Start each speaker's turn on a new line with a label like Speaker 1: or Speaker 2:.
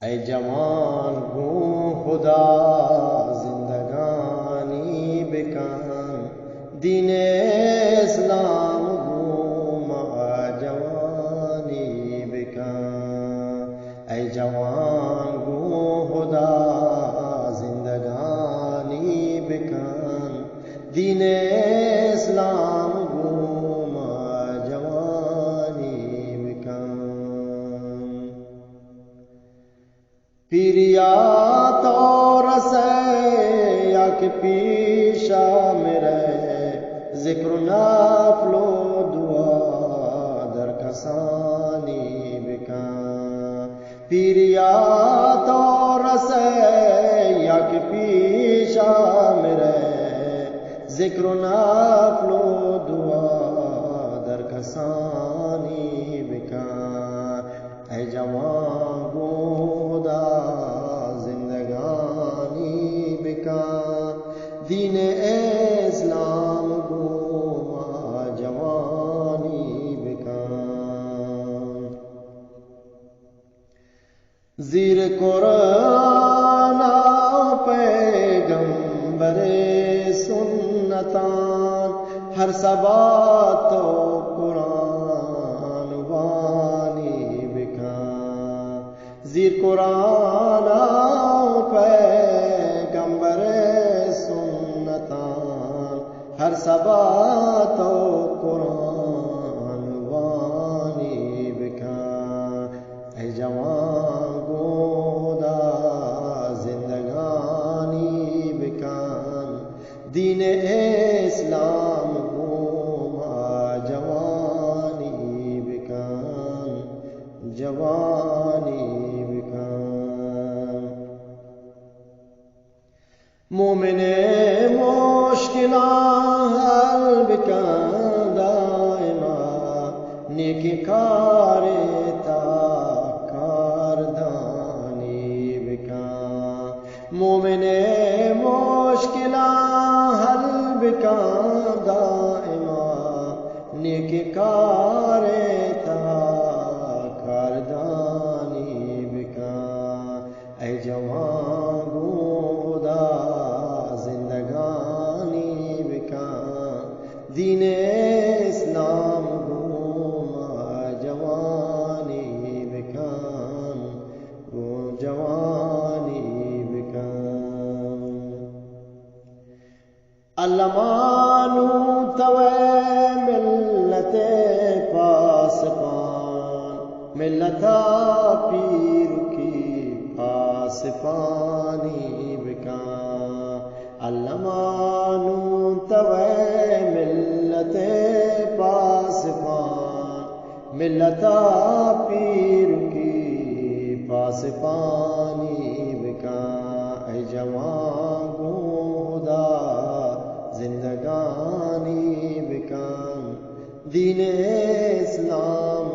Speaker 1: ऐ जवान गो खुदा जिंदगानी बिकान दीने इस्लाम गो मा जवानी बिकान। ऐ जवान गो खुदा जिंदगानी बिकान दीने इस्लाम गो मा जवानी बिकान। पिरिया तो रसे याक पीशा मेरे जिक्र नाफलो दुआ दर कसानी बिका। पिरिया तो रसे याक पीशा मेरे जिक्र नाफलो दुआ दर कसानी बिका। ऐ जवान गो खुदा जिंदगानी बिका दीन इस्लाम गो मा जवानी बिका। ज़ीर कुरान पैगंबरे सुन्नतान हर सबात कुरान वानी बिका। ज़ीर कुरान पैगंबरे सुन्नतान हर सबात कुरान वानी बिका। ऐ जवान गोदा जिंदगानी बिकान दीन इस्लाम गो मा जवानी बिकान जवानी बिकान। मोमिने मुश्किला हल बिकान दाइमा नेकी कारे कारदानी बिका। मोमिने मुश्किला हल बिका दाइमा नेकी कारे कारदानी बिका। ऐ जवान गोदा जिंदगानी बिका दीन इस्लाम गो मा जवानी बिकान गो जवानी बिकान। अल्लमानु तवे मिल्लते पासपान मिल्लता पीर की पासपानी बिका। अल्लमानु तवे मिल्लते पासपान मिल्लता पीर की पासपानी बिका। ऐ जवान गोदा जिंदगानी बिकान दीन इस्लाम